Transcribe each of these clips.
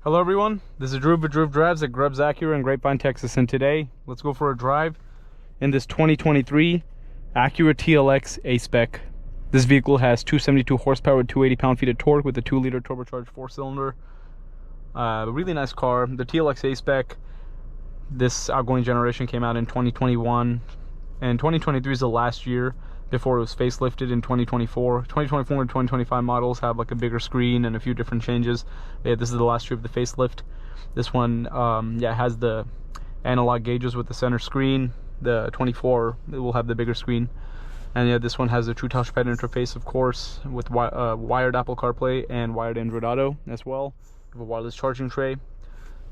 Hello everyone, this is Drew with Drew Drives at Grubbs Acura in Grapevine, Texas, and today let's go for a drive in this 2023 Acura TLX A-Spec. This vehicle has 272 horsepower with 280 pound-feet of torque with a 2-liter turbocharged 4-cylinder. Really nice car. The TLX A-Spec, this outgoing generation, came out in 2021, and 2023 is the last year before it was facelifted in 2024. 2024 and 2025 models have like a bigger screen and a few different changes. But yeah, this is the last year of the facelift. This one, has the analog gauges with the center screen. The 24, it will have the bigger screen. And yeah, this one has a true touchpad interface, of course, with wired Apple CarPlay and wired Android Auto as well. You have a wireless charging tray. You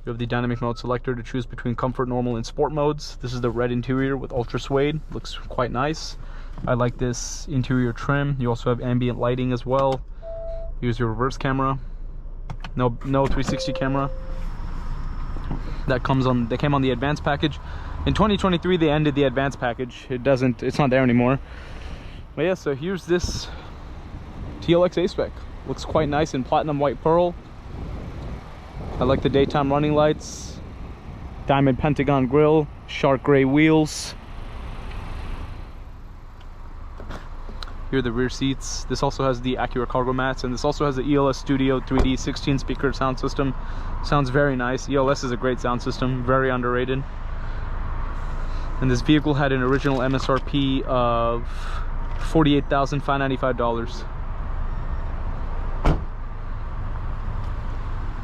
have the dynamic mode selector to choose between comfort, normal, and sport modes. This is the red interior with ultra suede. Looks quite nice. I like this interior trim. You also have ambient lighting as well. Here's your reverse camera. No 360 camera. They came on the advanced package. In 2023 they ended the advanced package. It's not there anymore. But yeah, so here's this TLX A-Spec. Looks quite nice in platinum white pearl. I like the daytime running lights. Diamond pentagon grille, shark gray wheels. Here are the rear seats. This also has the Acura cargo mats, and this also has the ELS Studio 3D 16 speaker sound system. Sounds very nice. ELS is a great sound system, very underrated. And this vehicle had an original MSRP of $48,595.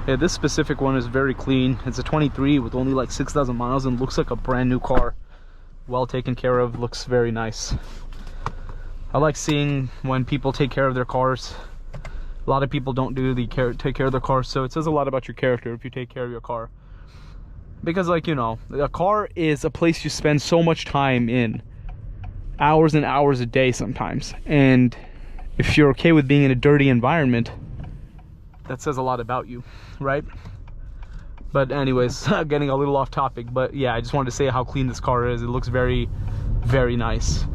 Yeah, this specific one is very clean. It's a 23 with only like 6,000 miles and looks like a brand new car. Well taken care of, looks very nice. I like seeing when people take care of their cars. A lot of people don't take care of their cars, so it says a lot about your character if you take care of your car. Because, like, you know, a car is a place you spend so much time in. Hours and hours a day sometimes. And if you're okay with being in a dirty environment, that says a lot about you, right? But anyways, getting a little off topic, but yeah, I just wanted to say how clean this car is. It looks very, very nice.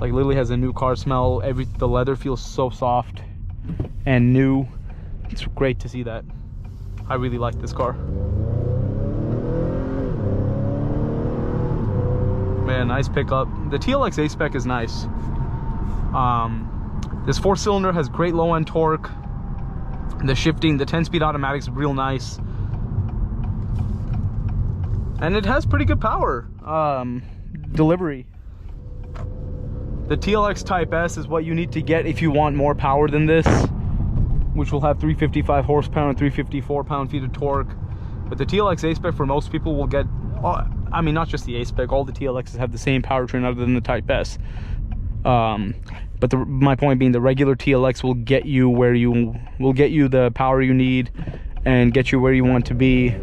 Like, literally has a new car smell. The leather feels so soft and new. It's great to see that. I really like this car. Man, nice pickup. The TLX A-Spec is nice. This 4-cylinder has great low-end torque. The shifting, the 10-speed automatic's real nice. And it has pretty good power delivery. The TLX Type S is what you need to get if you want more power than this, which will have 355 horsepower and 354 pound-feet of torque. But the TLX A-Spec, for most people, will get, I mean, not just the A-Spec, all the TLXs have the same powertrain other than the Type S. But my point being, the regular TLX will get you the power you need and get you where you want to be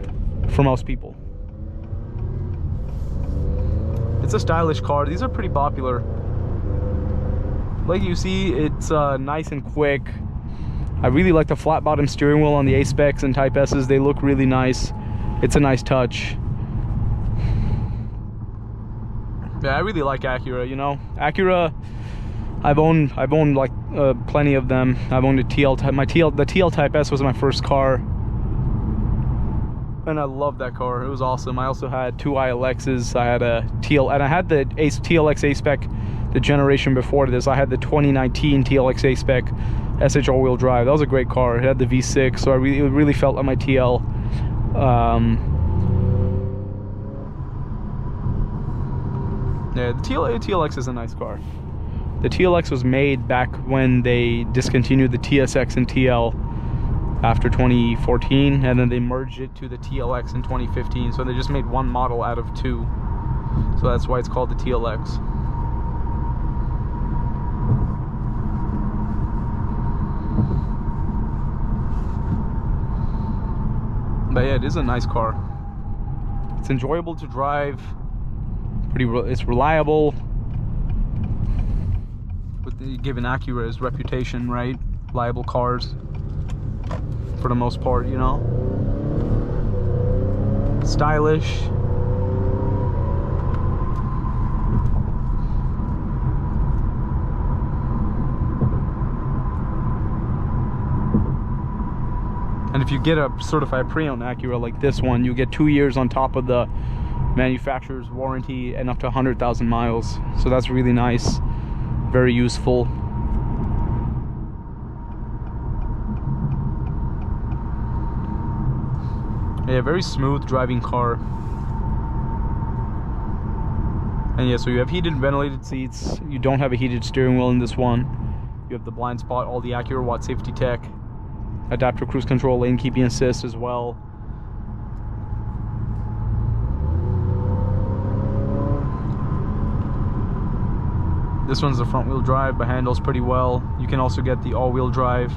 for most people. It's a stylish car. These are pretty popular. Like you see, it's nice and quick. I really like the flat bottom steering wheel on the A-Specs and Type S's. They look really nice. It's a nice touch. Yeah, I really like Acura, you know. Acura, I've owned like plenty of them. I've owned a TL Type. The TL Type S was my first car, and I love that car. It was awesome. I also had 2 ILXs. I had a TL, and I had the TLX A-Spec the generation before this. I had the 2019 TLX A-Spec SH all-wheel drive. That was a great car. It had the V6, so it really felt like my TL. Yeah, the TLX is a nice car. The TLX was made back when they discontinued the TSX and TL after 2014, and then they merged it to the TLX in 2015. So they just made one model out of 2. So that's why it's called the TLX. But yeah, it is a nice car. It's enjoyable to drive. It's reliable. Given Acura's reputation, right? Reliable cars, for the most part, you know. Stylish. And if you get a certified pre-owned Acura like this one, you get 2 years on top of the manufacturer's warranty and up to 100,000 miles. So that's really nice, very useful. Yeah, very smooth driving car. And yeah, so you have heated and ventilated seats. You don't have a heated steering wheel in this one. You have the blind spot, all the Acura Watt safety tech, adaptive cruise control, lane keeping assist as well. This one's the front wheel drive, but handles pretty well. You can also get the all-wheel drive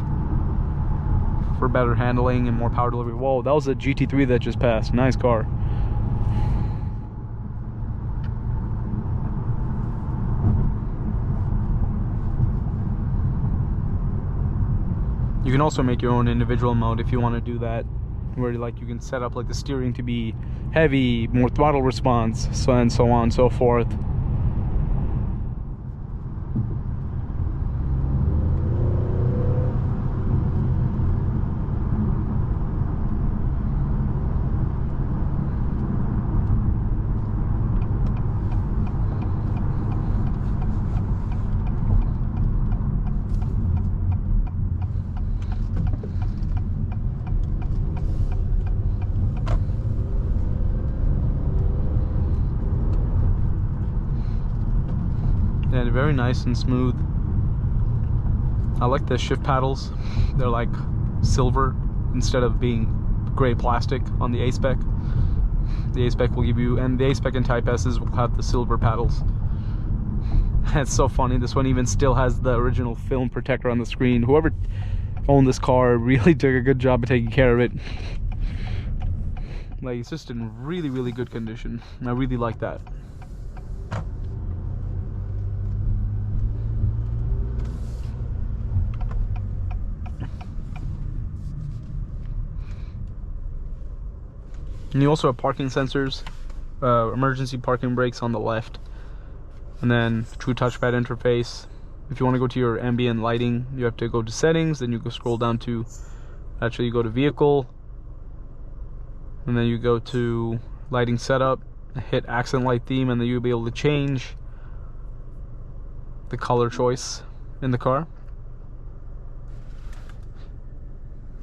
for better handling and more power delivery. Whoa, that was a GT3 that just passed. Nice car. You can also make your own individual mode if you want to do that, where like you can set up like the steering to be heavy, more throttle response, so on and so forth. And very nice and smooth. I like the shift paddles. They're like silver instead of being gray plastic on the A-Spec. The A-Spec will give you, and the A-Spec and Type S's will have the silver paddles. It's so funny, this one even still has the original film protector on the screen. Whoever owned this car really took a good job of taking care of it. Like, it's just in really, really good condition. I really like that. And you also have parking sensors, emergency parking brakes on the left, and then true touchpad interface. If you want to go to your ambient lighting, you have to go to settings, then you go scroll down to, actually you go to vehicle, and then you go to lighting setup, hit accent light theme, and then you'll be able to change the color choice in the car.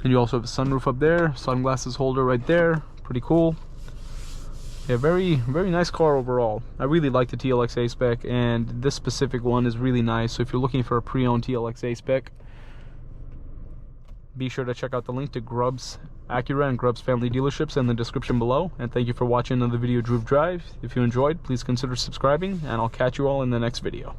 And you also have a sunroof up there, sunglasses holder right there. Pretty cool. Yeah, very nice car overall. I really like the TLX A-Spec, and this specific one is really nice. So if you're looking for a pre-owned TLX A-Spec, be sure to check out the link to Grubbs Acura and Grubbs family dealerships in the description below. And thank you for watching another video, Droop Drive. If you enjoyed, please consider subscribing, and I'll catch you all in the next video.